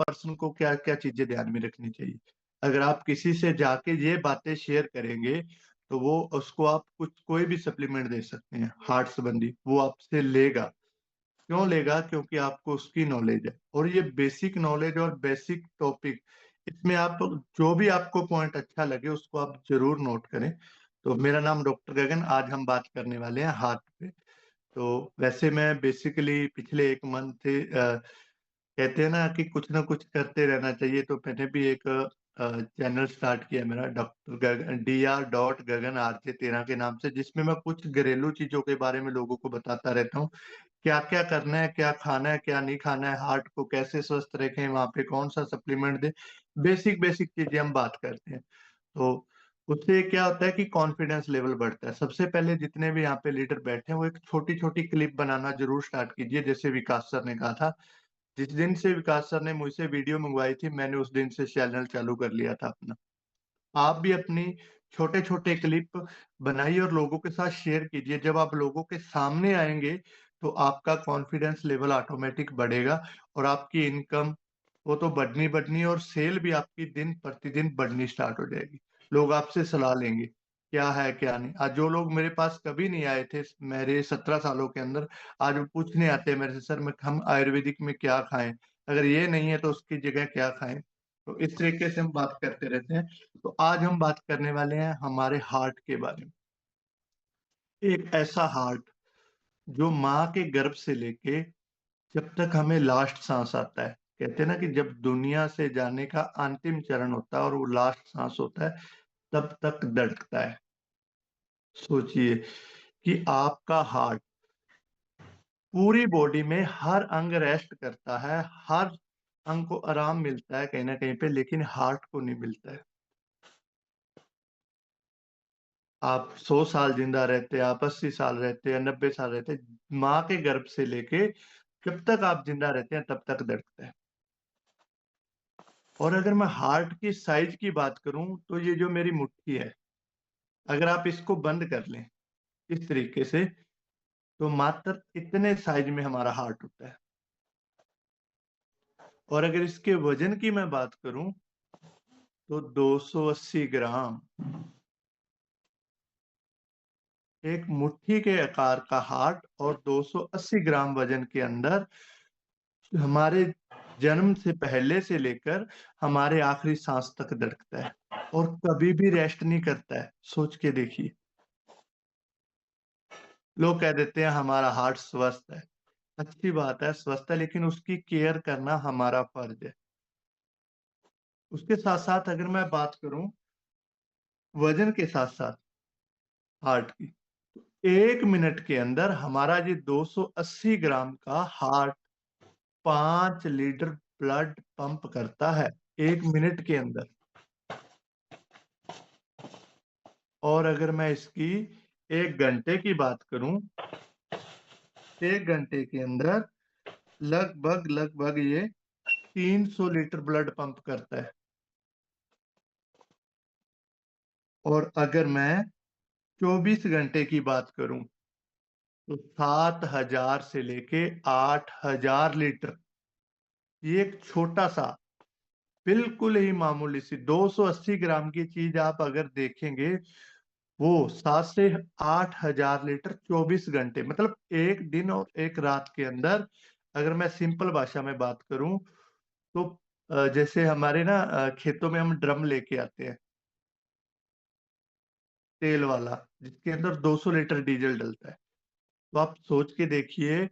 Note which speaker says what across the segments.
Speaker 1: Person को क्या क्या चीजें ध्यान में रखनी चाहिए। अगर आप किसी से जाके ये बातें शेयर करेंगे तो वो उसको आप कुछ कोई भी सप्लीमेंट दे सकते हैं हार्ट संबंधी, वो आपसे लेगा। क्यों लेगा? क्योंकि आपको उसकी नॉलेज है। और ये बेसिक नॉलेज और बेसिक टॉपिक, इसमें आप जो भी आपको पॉइंट अच्छा लगे उसको आप जरूर नोट करें। तो मेरा नाम डॉक्टर गगन, आज हम बात करने वाले हैं हार्ट पे। तो वैसे मैं बेसिकली पिछले एक मंथ से कहते हैं ना कि कुछ ना कुछ करते रहना चाहिए, तो मैंने भी एक चैनल स्टार्ट किया मेरा, डॉक्टर गगन DR.गगन RJ13 के नाम से, जिसमें मैं कुछ घरेलू चीजों के बारे में लोगों को बताता रहता हूँ। क्या क्या करना है, क्या खाना है, क्या नहीं खाना है, हार्ट को कैसे स्वस्थ रखें, वहां पे कौन सा सप्लीमेंट दें, बेसिक बेसिक चीजें हम बात करते हैं। तो उससे क्या होता है कि कॉन्फिडेंस लेवल बढ़ता है। सबसे पहले जितने भी यहाँ पे लीडर बैठे हैं वो एक छोटी छोटी क्लिप बनाना जरूर स्टार्ट कीजिए, जैसे विकास सर ने कहा था। जिस दिन से विकास सर ने मुझसे वीडियो मंगवाई थी, मैंने उस दिन से चैनल चालू कर लिया था अपना। आप भी अपनी छोटे छोटे क्लिप बनाइए और लोगों के साथ शेयर कीजिए। जब आप लोगों के सामने आएंगे तो आपका कॉन्फिडेंस लेवल ऑटोमेटिक बढ़ेगा और आपकी इनकम वो तो बढ़नी बढ़नी, और सेल भी आपकी दिन प्रतिदिन बढ़नी स्टार्ट हो जाएगी। लोग आपसे सलाह लेंगे क्या है क्या नहीं। आज जो लोग मेरे पास कभी नहीं आए थे मेरे 17 सालों के अंदर, आज वो पूछने आते हैं मेरे से, सर मैं हम आयुर्वेदिक में क्या खाएं, अगर ये नहीं है तो उसकी जगह क्या खाएं। तो इस तरीके से हम बात करते रहते हैं। तो आज हम बात करने वाले हैं हमारे हार्ट के बारे में। एक ऐसा हार्ट जो माँ के गर्भ से लेके जब तक हमें लास्ट सांस आता है, कहते हैं ना कि जब दुनिया से जाने का अंतिम चरण होता है और वो लास्ट सांस होता है, तब तक धड़कता है। सोचिए कि आपका हार्ट पूरी बॉडी में हर अंग रेस्ट करता है, हर अंग को आराम मिलता है कहीं ना कहीं पे, लेकिन हार्ट को नहीं मिलता है। आप 100 साल जिंदा रहते, आप 80 साल रहते हैं, 90 साल रहते हैं, माँ के गर्भ से लेके जब तक आप जिंदा रहते हैं तब तक धड़कता है। और अगर मैं हार्ट की साइज की बात करूं तो ये जो मेरी मुट्ठी है, अगर आप इसको बंद कर लें इस तरीके से, तो मात्र इतने साइज में हमारा हार्ट होता है। और अगर इसके वजन की मैं बात करूं तो 280 ग्राम, एक मुट्ठी के आकार का हार्ट और 280 ग्राम वजन के अंदर हमारे जन्म से पहले से लेकर हमारे आखिरी सांस तक धड़कता है और कभी भी रेस्ट नहीं करता है। सोच के देखिए। लोग कह देते हैं हमारा हार्ट स्वस्थ है, अच्छी बात है स्वस्थ है, लेकिन उसकी केयर करना हमारा फर्ज है। उसके साथ साथ अगर मैं बात करूं वजन के साथ साथ हार्ट की, 1 मिनट के अंदर हमारा ये 280 ग्राम का हार्ट 5 लीटर ब्लड पंप करता है 1 मिनट के अंदर। और अगर मैं इसकी 1 घंटे की बात करूं, 1 घंटे के अंदर लगभग लगभग ये 300 लीटर ब्लड पंप करता है। और अगर मैं 24 घंटे की बात करूं तो 7,000 से लेके 8,000 लीटर। ये एक छोटा सा, बिल्कुल ही मामूली सी 280 ग्राम की चीज आप अगर देखेंगे, वो 7 से 8,000 लीटर 24 घंटे, मतलब एक दिन और एक रात के अंदर। अगर मैं सिंपल भाषा में बात करूं तो जैसे हमारे ना खेतों में हम ड्रम लेके आते हैं तेल वाला, जिसके अंदर 200 लीटर डीजल डलता है। तो आप सोच के देखिए,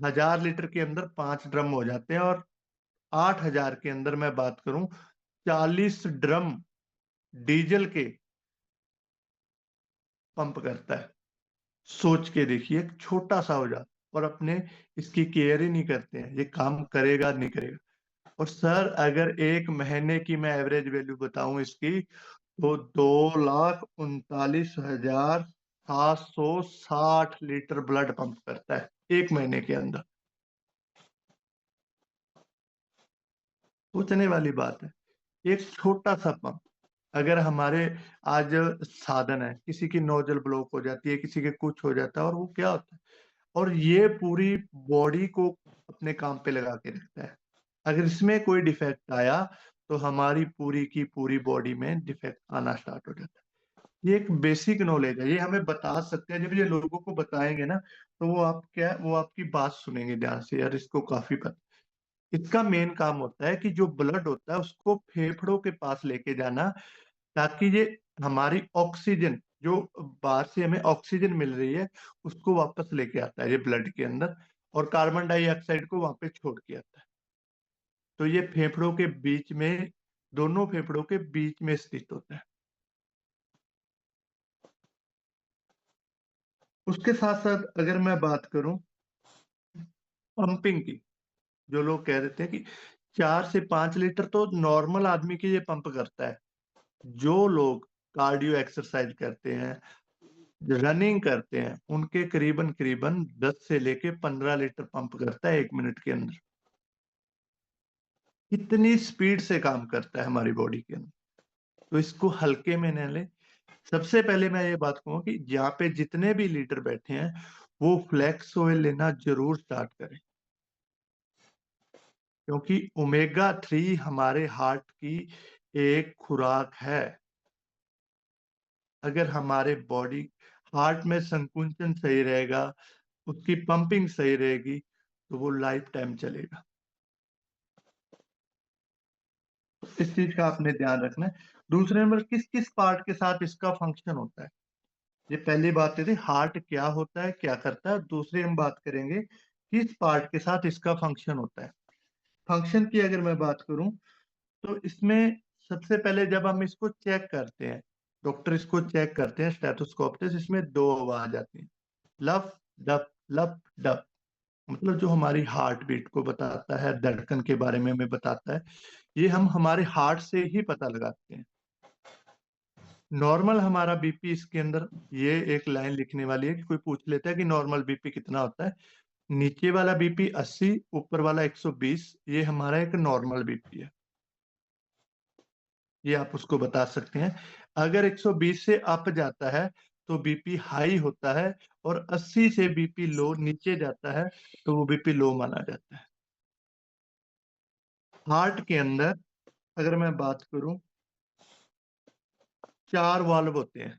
Speaker 1: 1,000 लीटर के अंदर 5 ड्रम हो जाते हैं, और 8,000 के अंदर मैं बात करूं 40 ड्रम डीजल के पंप करता है। सोच के देखिए, एक छोटा सा हो जाता, और अपने इसकी केयर ही नहीं करते हैं, ये काम करेगा नहीं करेगा। और सर अगर 1 महीने की मैं एवरेज वैल्यू बताऊं इसकी, तो 2,39,760 ब्लड पंप करता है 1 महीने के अंदर। सोचने वाली बात है। एक छोटा सा पंप, अगर हमारे आज साधन है, किसी की नोजल ब्लॉक हो जाती है, किसी के कुछ हो जाता है, और वो क्या होता है, और ये पूरी बॉडी को अपने काम पे लगा के रखता है। अगर इसमें कोई डिफेक्ट आया तो हमारी पूरी की पूरी बॉडी में डिफेक्ट आना स्टार्ट हो जाता है। ये एक बेसिक नॉलेज है, ये हमें बता सकते हैं। जब ये लोगों को बताएंगे ना तो वो आपकी बात सुनेंगे ध्यान से, यार इसको काफी पता। इसका मेन काम होता है कि जो ब्लड होता है उसको फेफड़ों के पास लेके जाना, ताकि ये हमारी ऑक्सीजन जो बाहर से हमें ऑक्सीजन मिल रही है उसको वापस लेके आता है ये ब्लड के अंदर, और कार्बन डाइऑक्साइड को वहां पे छोड़ के आता है। तो ये फेफड़ों के बीच में, दोनों फेफड़ों के बीच में स्थित होता है। उसके साथ साथ अगर मैं बात करूं पंपिंग की, जो लोग कह देते हैं कि 4 से 5 लीटर तो नॉर्मल आदमी के ये पंप करता है। जो लोग कार्डियो एक्सरसाइज करते हैं, रनिंग करते हैं, उनके करीबन करीबन 10 से लेके 15 लीटर पंप करता है 1 मिनट के अंदर। कितनी स्पीड से काम करता है हमारी बॉडी के अंदर। तो इसको हल्के में न ले। सबसे पहले मैं ये बात कहूँ कि यहाँ पे जितने भी लीडर बैठे हैं वो फ्लैक्स ऑयल लेना जरूर स्टार्ट करें, क्योंकि ओमेगा 3 हमारे हार्ट की एक खुराक है। अगर हमारे बॉडी हार्ट में संकुचन सही रहेगा, उसकी पंपिंग सही रहेगी, तो वो लाइफ टाइम चलेगा। इस चीज का आपने ध्यान रखना है। दूसरे नंबर, किस किस पार्ट के साथ इसका फंक्शन होता है। ये पहली बात थी हार्ट क्या होता है, क्या करता है। दूसरी हम बात करेंगे किस पार्ट के साथ इसका फंक्शन होता है। फंक्शन की अगर मैं बात करूं तो इसमें सबसे पहले जब हम इसको चेक करते हैं, डॉक्टर इसको चेक करते हैं स्टेथोस्कोप से, इसमें दो आवाज आती है, लफ डप लफ डप। मतलब जो हमारी हार्ट बीट को बताता है, धड़कन के बारे में हमें बताता है, ये हम हमारे हार्ट से ही पता लगाते हैं। नॉर्मल हमारा बीपी इसके अंदर, ये एक लाइन लिखने वाली है कि कोई पूछ लेता है कि नॉर्मल बीपी कितना होता है। नीचे वाला बीपी 80, ऊपर वाला 120, ये हमारा एक नॉर्मल बीपी है। ये आप उसको बता सकते हैं। अगर 120 से अप जाता है तो बीपी हाई होता है, और 80 से बीपी लो नीचे जाता है तो वो बीपी लो माना जाता है। हार्ट के अंदर अगर मैं बात करूं, 4 वाल्व होते हैं।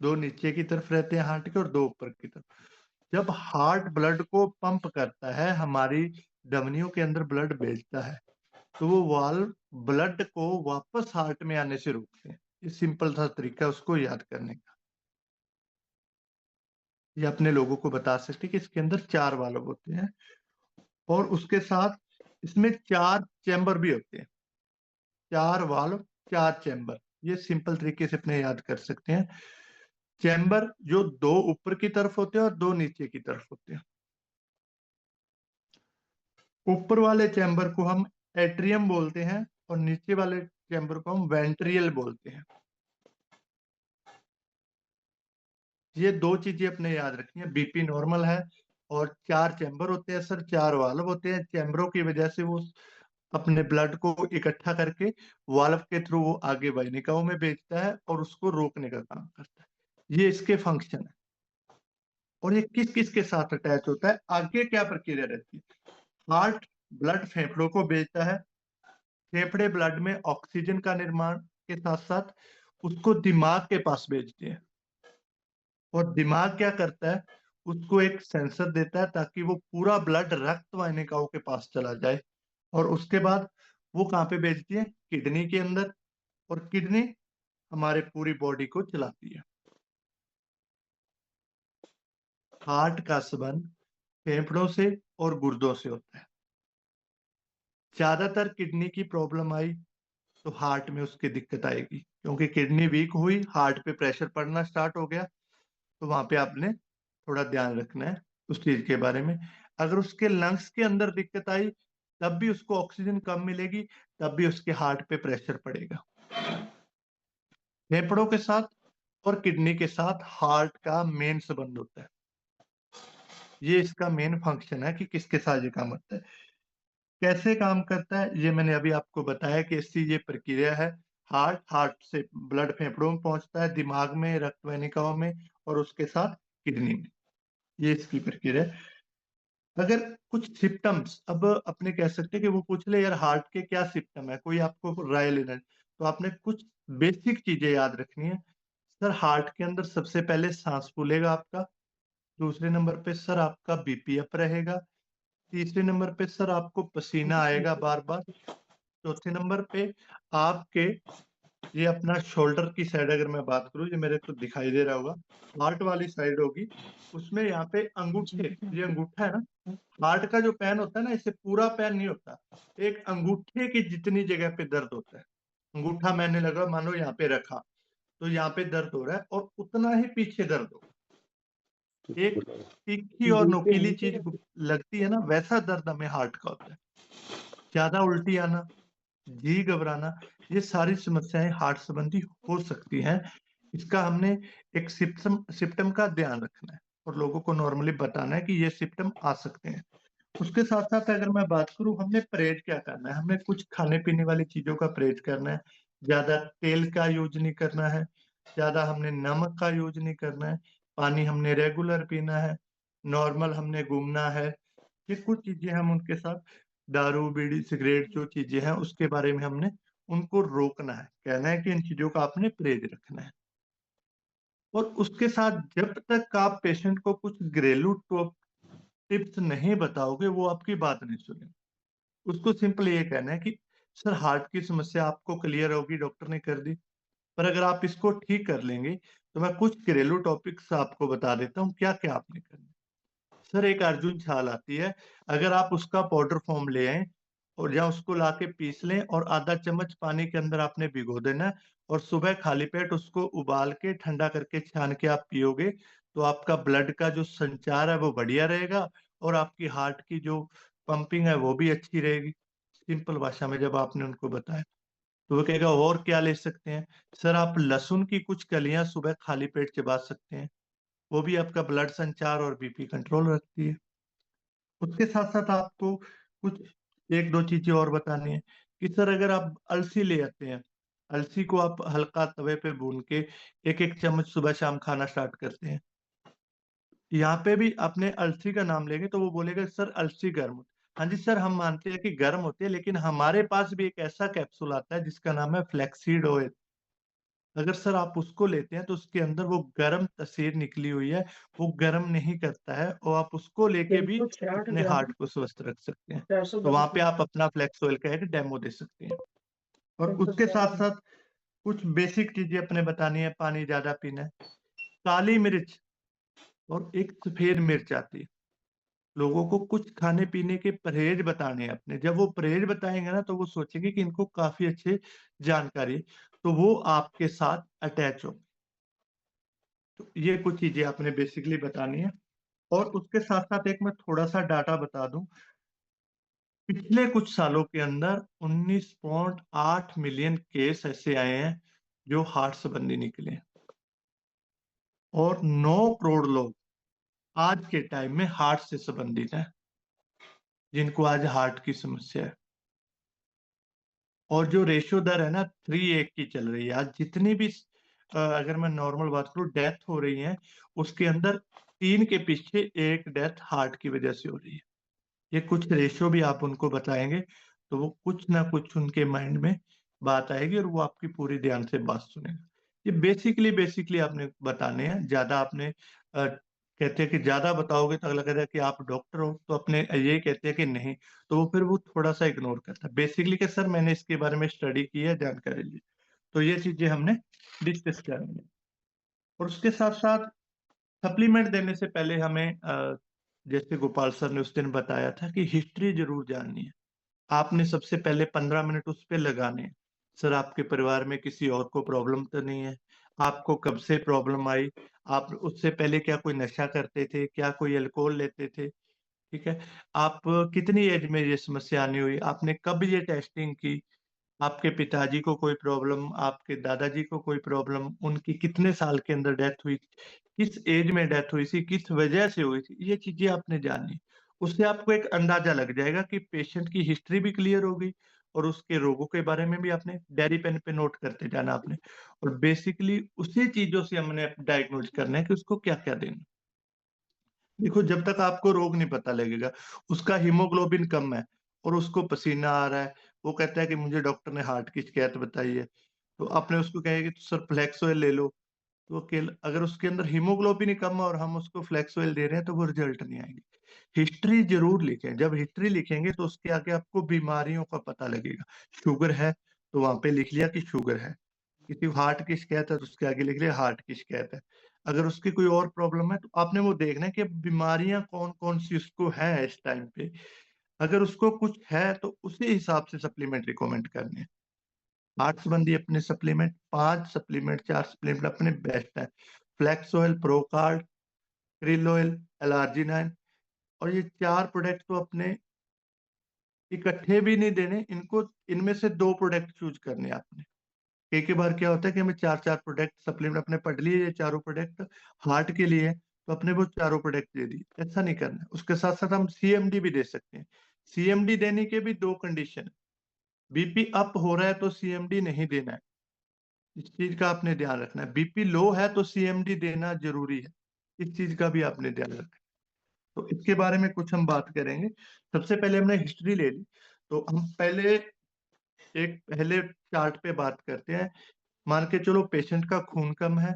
Speaker 1: दो नीचे की तरफ रहते हैं हार्ट के, और दो ऊपर की तरफ। जब हार्ट ब्लड को पंप करता है, हमारी धमनियों के अंदर ब्लड भेजता है, तो वो वाल्व ब्लड को वापस हार्ट में आने से रोकते हैं। ये सिंपल सा तरीका है उसको याद करने का। ये अपने लोगों को बता सकते हैं कि इसके अंदर 4 वाल्व होते हैं, और उसके साथ इसमें 4 चैम्बर भी होते हैं। 4 वाल्व, 4 चैम्बर, ये सिंपल तरीके से अपने याद कर सकते हैं। चैम्बर जो दो ऊपर की तरफ होते हैं और दो नीचे की तरफ होते हैं। ऊपर वाले चैम्बर को हम एट्रियम बोलते हैं, और नीचे वाले चैम्बर को हम वेंट्रियल बोलते हैं। ये दो चीजें अपने याद रखनी है। बीपी नॉर्मल है, और 4 चैम्बर होते हैं सर, 4 वाल्व होते हैं। चैम्बरों की वजह से वो अपने ब्लड को इकट्ठा करके वाल्व के थ्रू वो आगे वाहिनिकाओं में भेजता है, और उसको रोकने का काम करता है। ये इसके फंक्शन है। और ये किस किस के साथ अटैच होता है, आगे क्या प्रक्रिया रहती है। हार्ट ब्लड फेफड़ों को भेजता है, फेफड़े ब्लड में ऑक्सीजन का निर्माण के साथ साथ उसको दिमाग के पास भेजते हैं। और दिमाग क्या करता है, उसको एक सेंसर देता है ताकि वो पूरा ब्लड रक्त वाहिनिकाओं के पास चला जाए। और उसके बाद वो कहाँ पे भेजती है, किडनी के अंदर। और किडनी हमारे पूरी बॉडी को चलाती है। हार्ट का संबंध फेफड़ों से और गुर्दों से होता है। ज्यादातर किडनी की प्रॉब्लम आई तो हार्ट में उसकी दिक्कत आएगी, क्योंकि किडनी वीक हुई, हार्ट पे प्रेशर पड़ना स्टार्ट हो गया। तो वहां पे आपने थोड़ा ध्यान रखना है उस चीज के बारे में। अगर उसके लंग्स के अंदर दिक्कत आई, तब भी उसको ऑक्सीजन कम मिलेगी, तब भी उसके हार्ट पे प्रेशर पड़ेगा। फेफड़ों के साथ और किडनी के साथ हार्ट का मेन संबंध होता है। ये इसका मेन फंक्शन है कि किसके साथ ये काम करता है। कैसे काम करता है ये मैंने अभी आपको बताया कि इसकी ये प्रक्रिया है। हार्ट से ब्लड फेफड़ों में पहुंचता है, दिमाग में, रक्त वाहिनिकाओं में, और उसके साथ किडनी में। ये इसकी प्रक्रिया है। अगर कुछ सिम्पटम्स अब अपने कह सकते हैं कि वो पूछ ले यार हार्ट के क्या सिम्पटम है, कोई आपको राय लेना है, तो आपने कुछ बेसिक चीज़ें याद रखनी है। सर हार्ट के अंदर सबसे पहले साँस फूलेगा आपका, दूसरे नंबर पे सर आपका बीपी अप रहेगा, तीसरे नंबर पे सर आपको पसीना आएगा बार-बार, चौथे नंबर पे आपके ये अपना शोल्डर की साइड अगर मैं बात करूँ, ये मेरे को दिखाई दे रहा होगा, हार्ट वाली साइड होगी, उसमें यहाँ पे अंगूठे, ये अंगूठा है ना, हार्ट का जो पैन होता है ना, इससे पूरा पैन नहीं होता, एक अंगूठे की जितनी जगह पे दर्द होता है। अंगूठा मैंने लगा मान लो यहाँ पे रखा, तो यहाँ पे दर्द हो रहा है और उतना ही पीछे दर्द होगा। एक तीखी और नोकीली चीज़ लगती है ना, वैसा दर्द हमें हार्ट का होता है। ज़्यादा उल्टी आना, जी घबराना, ये सारी समस्याएँ हार्ट संबंधी हो सकती हैं। इसका हमने एक सिम्पटम का ध्यान रखना है और लोगों को नॉर्मली बताना है कि ये सिम्पटम आ सकते हैं। उसके साथ-साथ अगर मैं बात करूँ हमने परहेज़ क्या करना है, हमें कुछ खाने-पीने वाली चीज़ों का परहेज़ करना है, ज़्यादा तेल का यूज़ नहीं करना है, ज़्यादा हमने नमक का यूज़ नहीं करना है, पानी हमने रेगुलर पीना है, नॉर्मल हमने घूमना है। ये कुछ चीज़ें हम उनके साथ दारू, बीड़ी, सिगरेट जो चीज़ें हैं उसके बारे में हमने उनको रोकना है। कहना है कि इन चीज़ों का आपने परहेज़ रखना है। और उसके साथ जब तक आप पेशेंट को कुछ घरेलू टिप्स नहीं बताओगे, वो आपकी बात नहीं सुनेगा। उसको सिंपल ये कहना है कि सर हार्ट की समस्या आपको क्लियर होगी, डॉक्टर ने कर दी, पर अगर आप इसको ठीक कर लेंगे, तो मैं कुछ घरेलू टॉपिक्स आपको बता देता हूँ, क्या-क्या आपने करना है। सर एक अर्जुन छाल आती है, अगर आप उसका पाउडर फॉर्म ले आएँ और या उसको लाके पीस लें और आधा चम्मच पानी के अंदर आपने भिगो देना है और सुबह खाली पेट उसको उबाल के ठंडा करके छान के आप पियोगे, तो आपका ब्लड का जो संचार है वो बढ़िया रहेगा और आपकी हार्ट की जो पंपिंग है वो भी अच्छी रहेगी। सिंपल भाषा में जब आपने उनको बताया, तो वो कहेगा और क्या ले सकते हैं? सर आप लहसुन की कुछ कलियाँ सुबह खाली पेट चबा सकते हैं, वो भी आपका ब्लड संचार और बीपी कंट्रोल रखती है। उसके साथ-साथ आपको कुछ 1-2 चीज़ें और बतानी है कि सर अगर आप अलसी ले आते हैं, अलसी को आप हल्का तवे पे भून के 1-1 चम्मच सुबह-शाम खाना स्टार्ट करते हैं। यहाँ पे भी आपने अलसी का नाम लेंगे तो वो बोलेगा सर अलसी गर्म होती है। हाँ जी सर, हम मानते हैं कि गर्म होती है लेकिन हमारे पास भी एक ऐसा कैप्सूल आता है जिसका नाम है फ्लैक्ससीड ऑयल। अगर सर आप उसको लेते हैं तो उसके अंदर वो गरम तसीर निकली हुई है, वो गरम नहीं करता है और आप उसको लेके भी
Speaker 2: 366
Speaker 1: अपने
Speaker 2: ग्राम
Speaker 1: हार्ट को स्वस्थ रख सकते हैं। तो वहाँ
Speaker 2: 410
Speaker 1: पे
Speaker 2: ग्राम
Speaker 1: आप अपना फ्लेक्स ऑयल का एक डेमो दे सकते हैं। और उसके
Speaker 2: 311
Speaker 1: साथ-साथ कुछ बेसिक चीज़ें अपने बतानी है, पानी ज़्यादा पीना है। काली मिर्च और एक सफ़ेद मिर्च आती है। लोगों को कुछ खाने-पीने के परहेज़ बताने हैं अपने। जब वो परहेज़ बताएँगे ना तो वो सोचेंगे कि इनको काफ़ी अच्छी जानकारी है, तो वो आपके साथ अटैच होंगे। तो ये कुछ चीज़ें आपने बेसिकली बतानी है और उसके साथ-साथ एक मैं थोड़ा-सा डाटा बता दूँ, पिछले कुछ सालों के अंदर 19.8 मिलियन केस ऐसे आए हैं, जो हार्ट संबंधी निकले हैं और 9 करोड़ लोग आज के टाइम में हार्ट से संबंधित हैं, जिनको आज हार्ट की समस्या है। और जो रेशियो दर है ना 3:1 की चल रही है। आज जितनी भी अगर मैं नॉर्मल बात करूँ डेथ हो रही है, उसके अंदर 3 के पीछे 1 डेथ हार्ट की वज़ह से हो रही है। ये कुछ रेशियो भी आप उनको बताएँगे, तो वो कुछ ना कुछ उनके माइंड में बात आएगी और वो आपकी पूरी ध्यान से बात सुनेगा। ये बेसिकली आपने बताने हैं, ज़्यादा आपने कहते हैं कि ज़्यादा बताओगे तो अगला कहता है कि आप डॉक्टर हो, तो अपने ये कहते हैं कि नहीं, तो वो फिर वो थोड़ा-सा इग्नोर करता है। बेसिकली कि सर मैंने इसके बारे में स्टडी की है, जानकारी ली। तो ये चीज़ें हमने डिस्कस करेंगे और उसके साथ-साथ सप्लीमेंट देने से पहले हमें जैसे गोपाल सर ने उस दिन बताया था कि हिस्ट्री ज़रूर जाननी है। आपने सबसे पहले 15 मिनट उस पे लगाने हैं। सर आपके परिवार में किसी और को प्रॉब्लम तो नहीं है? आपको कब से प्रॉब्लम आई? आप उससे पहले क्या कोई नशा करते थे? क्या कोई अल्कोहल लेते थे? ठीक है? आप कितनी एज में ये समस्या आनी हुई? आपने कब ये टेस्टिंग की? आपके पिताजी को कोई प्रॉब्लम, आपके दादाजी को कोई प्रॉब्लम, उनकी कितने साल के अंदर डेथ हुई? किस एज में डेथ हुई थी? किस वजह से हुई थी? ये चीज़ें आपने जाननी। उससे आपको एक अंदाज़ा लग जाएगा कि पेशेंट की हिस्ट्री भी क्लियर हो गई और उसके रोगों के बारे में भी आपने डायरी पेन पे नोट करते जाना आपने और बेसिकली उसी चीज़ों से हमने डायग्नोज़ करना है कि उसको क्या-क्या देना। देखो, जब तक आपको रोग नहीं पता लगेगा, उसका हीमोग्लोबिन कम है और उसको पसीना आ रहा है, वो कहता है कि मुझे डॉक्टर ने हार्ट की शिकायत बताई है, तो आपने उसको कहा कि सर फ्लेक्स ऑयल ले लो, तो अगर उसके अंदर हीमोग्लोबिन ही कम है और हम उसको फ्लेक्स ऑयल दे रहे हैं, तो वो रिजल्ट नहीं आएगी। हिस्ट्री ज़रूर लिखें, जब हिस्ट्री लिखेंगे तो उसके आगे आपको बीमारियों का पता लगेगा। शुगर है, तो वहाँ पे लिख लिया कि शुगर है। किसी को हार्ट की शिकायत है, तो उसके आगे लिख लिया हार्ट की शिकायत है। अगर उसकी कोई और प्रॉब्लम है, तो आपने वो देखना है कि बीमारियाँ कौन-कौन सी उसको हैं इस टाइम पे। अगर उसको कुछ है, तो उसी हिसाब से सप्लीमेंट रिकमेंड करने हैं। 8 संबंधी अपने सप्लीमेंट 5 सप्लीमेंट 4 सप्लीमेंट अपने बेस्ट हैं। Flax oil, procard, krill oil, L arginine और ये 4 प्रोडक्ट तो अपने इकट्ठे भी नहीं देने, इनको इनमें से 2 प्रोडक्ट चूज़ करने हैं आपने। कई-कई बार क्या होता है कि हमें 4-4 प्रोडक्ट सप्लीमेंट अपने पढ़ लिए ये चारों प्रोडक्ट हार्ट के लिए है, तो अपने वो चारों प्रोडक्ट दे दिए, ऐसा नहीं करना है। उसके साथ-साथ हम सीएमडी भी दे सकते हैं। सीएमडी देने के भी 2 कंडीशन है। बीपी अप हो रहा है तो सीएमडी नहीं देना है। इस चीज़ का आपने ध्यान रखना है। बीपी लो है तो सीएमडी देना ज़रूरी है। इस चीज़ का भी आपने ध्यान रखना है। तो इसके बारे में कुछ हम बात करेंगे। सबसे पहले हमने हिस्ट्री ले ली, तो हम पहले चार्ट पे बात करते हैं। मान के चलो पेशेंट का खून कम है,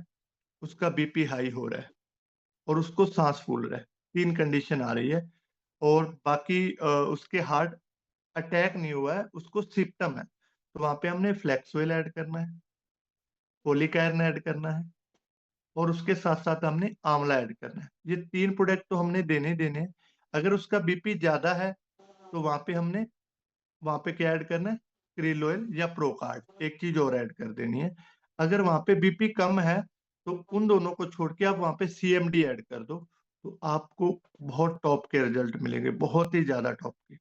Speaker 1: उसका बीपी हाई हो रहा है और उसको साँस फूल रहा है। 3 कंडीशन आ रही है और बाकी उसके हार्ट अटैक नहीं हुआ है, उसको सिम्पटम है। तो वहाँ पे हमने फ्लेक्सोइल ऐड करना है, फोलिक आयरन ऐड करना है और उसके साथ-साथ हमने आंवला ऐड करना है। ये 3 प्रोडक्ट तो हमने देने ही देने हैं। अगर उसका बीपी ज़्यादा है, तो वहाँ पे क्या ऐड करना है? krill ऑयल या प्रोकार्ड, एक चीज़ और ऐड कर देनी है। अगर वहाँ पे बीपी कम है, तो उन दोनों को छोड़ के आप वहाँ पे सीएमडी ऐड कर दो, तो आपको बहुत टॉप के रिजल्ट मिलेंगे, बहुत ही ज़्यादा टॉप के।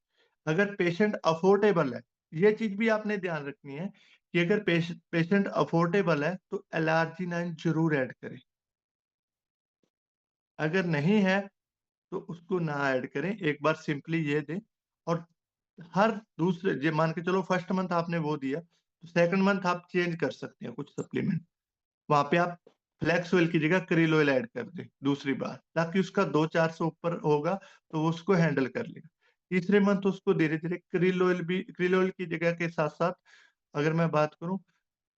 Speaker 1: अगर पेशेंट अफोर्डेबल है, ये चीज़ भी आपने ध्यान रखनी है कि अगर पेशेंट अफोर्डेबल है, तो एल-आर्जिनाइन ज़रूर ऐड करें। अगर नहीं है, तो उसको ना ऐड करें, एक बार सिंपली ये दें और हर दूसरे जे मान के चलो फर्स्ट मंथ आपने वो दिया, तो सेकंड मंथ आप चेंज कर सकते हैं कुछ सप्लीमेंट। वहाँ पे आप फ्लैक्स ऑयल की जगह krill ऑयल ऐड कर दें दूसरी बार, ताकि उसका 2-400 ऊपर होगा, तो वो उसको हैंडल कर लेगा। तीसरे मंथ उसको धीरे-धीरे krill ऑयल की जगह के साथ-साथ अगर मैं बात करूँ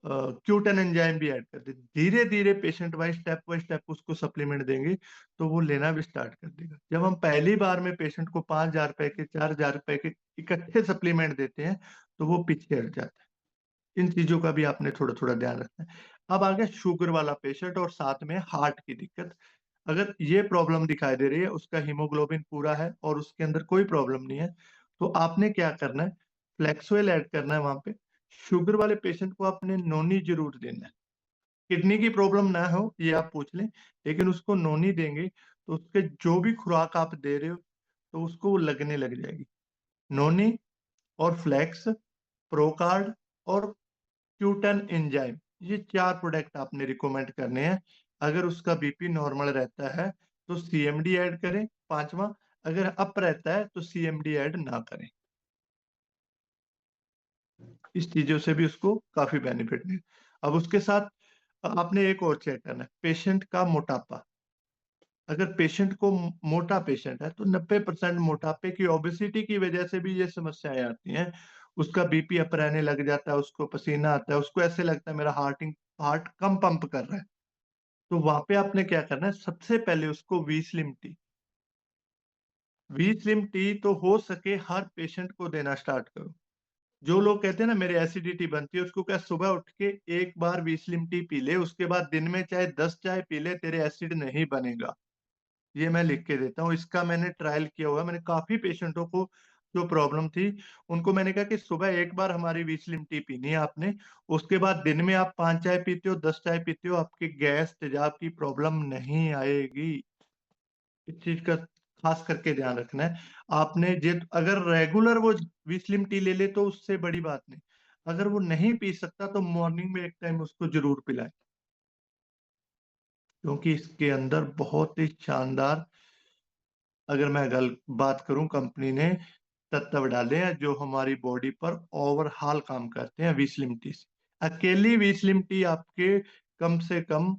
Speaker 1: क्यूटन एंजाइम भी ऐड कर दें। धीरे-धीरे पेशेंट बाय स्टेप उसको सप्लीमेंट देंगे, तो वो लेना भी स्टार्ट कर देगा। जब हम पहली बार में पेशेंट को ₹5000 के, ₹4000 के इकट्ठे सप्लीमेंट देते हैं, तो वो पीछे हट जाता है। इन चीज़ों का भी आपने थोड़ा-थोड़ा ध्यान रखना है। अब आ गया शुगर वाला पेशेंट और साथ में हार्ट की दिक्कत। अगर ये प्रॉब्लम दिखाई दे रही है, उसका हीमोग्लोबिन पूरा है और उसके अंदर कोई प्रॉब्लम नहीं है, तो आपने क्या करना है, फ्लेक्सोइल ऐड करना है वहाँ पे। शुगर वाले पेशेंट को आपने नोनी ज़रूर देना है। किडनी की प्रॉब्लम ना हो, ये आप पूछ लें, लेकिन उसको नोनी देंगे, तो उसके जो भी खुराक आप दे रहे हो, तो उसको वो लगने लग जाएगी। नोनी और फ्लेक्स, प्रोकार्ड और क्यूटन एंजाइम, ये 4 प्रोडक्ट आपने रिकमेंड करने हैं। अगर उसका बीपी नॉर्मल रहता है, तो सीएमडी ऐड करें 5वाँ, अगर अप रहता है, तो सीएमडी ऐड ना करें। इस चीज़ों से भी उसको काफ़ी बेनिफिट मिले। अब उसके साथ आपने एक और चेक करना है, पेशेंट का मोटापा। अगर पेशेंट को मोटा पेशेंट है, तो 90% मोटापे की ओबेसिटी की वजह से भी ये समस्याएँ आती हैं। उसका बीपी अप रहने लग जाता है, उसको पसीना आता है, उसको ऐसे लगता है मेरा हार्ट कम पंप कर रहा है। तो वहाँ पे आपने क्या करना है, सबसे पहले उसको वी स्लिम टी तो हो सके हर पेशेंट को देना स्टार्ट करो। जो लोग कहते हैं ना मेरे एसिडिटी बनती है, उसको क्या सुबह उठ के एक बार वी स्लिम टी पी ले, उसके बाद दिन में चाहे 10 चाय पी ले, तेरे एसिड नहीं बनेगा। ये मैं लिख के देता हूँ, इसका मैंने ट्रायल किया हुआ है। मैंने काफ़ी पेशेंटों को जो प्रॉब्लम थी, उनको मैंने कहा कि सुबह एक बार हमारी वी स्लिम टी पीनी है आपने, उसके बाद दिन में आप 5 चाय पीते हो, 10 चाय पीते हो, आपकी गैस, तेज़ाब की प्रॉब्लम नहीं आएगी। इस चीज़ का ख़ास करके ध्यान रखना है। आपने जे अगर रेगुलर वो वी स्लिम टी ले ले तो उससे बड़ी बात नहीं। अगर वो नहीं पी सकता तो मॉर्निंग में एक टाइम उसको ज़रूर पिलाएँ, क्योंकि इसके अंदर बहुत ही शानदार अगर मैं बात करूँ कंपनी ने तत्व डाले हैं जो हमारी बॉडी पर ओवरऑल काम करते हैं वी स्लिम टी से। अकेली वी स्लिम टी आपके कम से कम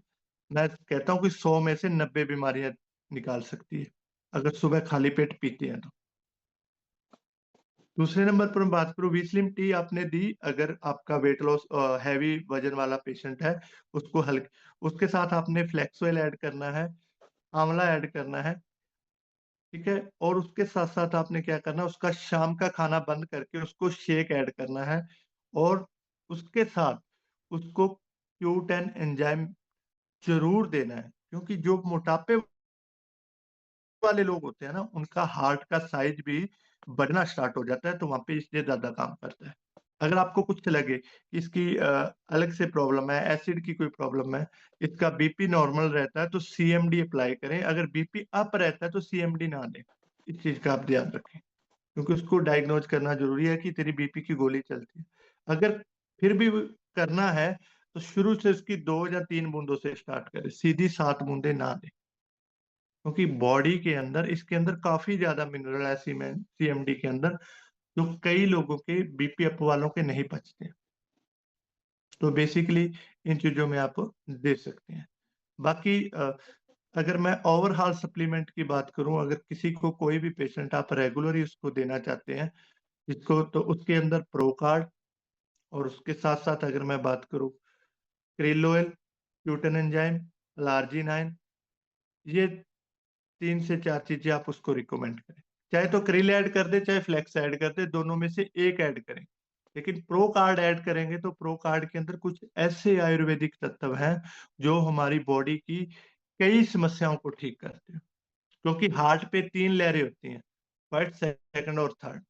Speaker 1: मैं कहता हूँ कि 100 में से 90 बीमारियाँ निकाल सकती है। अगर सुबह खाली पेट पीते हैं तो। दूसरे नंबर पर मैं बात करूं, वी स्लिम टी आपने दी, अगर आपका वेट लॉस हैवी वजन वाला पेशेंट है, उसको हल्के, उसके साथ आपने फ्लेक्स ऑयल ऐड करना है, आंवला ऐड करना है, ठीक है। और उसके साथ साथ आपने क्या करना है, उसका शाम का खाना बंद करके उसको शेक ऐड करना है, और उसके साथ उसको Q10 एंजाइम जरूर देना है, क्योंकि जो मोटापे वाले लोग होते हैं ना, उनका हार्ट का साइज भी बढ़ना स्टार्ट हो जाता है, तो वहां पे इसलिए ज्यादा काम करता है। अगर आपको कुछ लगे कि इसकी अलग से प्रॉब्लम है, एसिड की कोई प्रॉब्लम है, इसका बीपी नॉर्मल रहता है तो सीएमडी अप्लाई करें, अगर बीपी अप रहता है तो सीएमडी ना लें। इस चीज का आप ध्यान रखें, क्योंकि उसको डायग्नोज करना जरूरी है कि तेरी बीपी की गोली चलती है। अगर फिर भी करना है तो शुरू से उसकी 2 या 3 बूंदों से स्टार्ट करें, सीधी 7 बूंदे ना लें, क्योंकि बॉडी के अंदर, इसके अंदर काफी ज्यादा मिनरल है सीएमडी के अंदर, जो कई लोगों के बीपी अप वालों के नहीं पचते। तो बेसिकली इन चीजों में आप दे सकते हैं। बाकी अगर मैं ओवरऑल सप्लीमेंट की बात करूं, अगर किसी को कोई भी पेशेंट आप रेगुलरली उसको देना चाहते हैं जिसको, तो उसके अंदर प्रोकार्ड, और उसके साथ साथ अगर मैं बात करूं क्रिल ऑयल, Q10 एंजाइम, लार्जिनाइन, ये 3 से 4 चीजें आप उसको रिकमेंड करें। चाहे तो क्रिल ऐड कर दे, चाहे फ्लेक्स ऐड कर दे, दोनों में से एक ऐड करें। लेकिन प्रो कार्ड ऐड करेंगे तो प्रो कार्ड के अंदर कुछ ऐसे आयुर्वेदिक तत्व हैं जो हमारी बॉडी की कई समस्याओं को ठीक करते हैं, क्योंकि हार्ट पे 3 लेयरें होती हैं, फर्स्ट, सेकंड और थर्ड।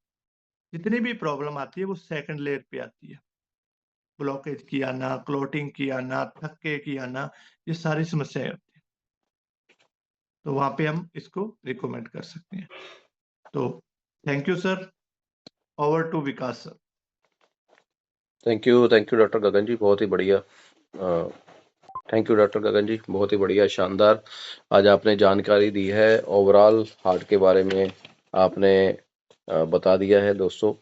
Speaker 1: जितनी भी प्रॉब्लम आती है वो सेकंड लेयर पे आती है, ब्लॉकेज की आना, क्लोटिंग की आना, थक्के की आना, ये सारी समस्याएं होती हैं। तो वहां पे हम इसको रिकमेंड कर सकते हैं। तो thank you sir, over to Vikas sir.
Speaker 2: Thank you doctor Gagan ji, बहुत ही बढ़िया। Thank you doctor Gagan ji, बहुत ही बढ़िया, शानदार आज आपने जानकारी दी है। ओवरऑल हार्ट के बारे में आपने बता दिया है दोस्तों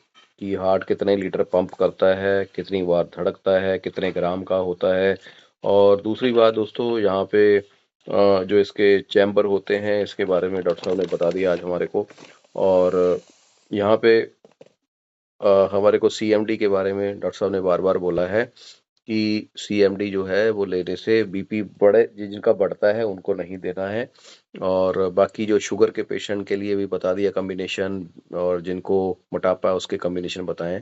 Speaker 2: कि हार्ट कितने लीटर पंप करता है, कितनी बार धड़कता है, कितने ग्राम का होता है। और दूसरी बात दोस्तों, यहाँ पे जो इसके चैम्बर होते हैं, इसके बारे में डॉक्टर साहब ने बता दिया आज हमारे को। और यहाँ पे हमारे को सीएमडी के बारे में डॉक्टर साहब ने बार बार बोला है कि सीएमडी जो है वो लेने से बीपी बढ़े, जिनका बढ़ता है उनको नहीं देना है। और बाकी जो शुगर के पेशेंट के लिए भी बता दिया कॉम्बिनेशन, और जिनको मोटापा है उसके कॉम्बिनेशन बताएं।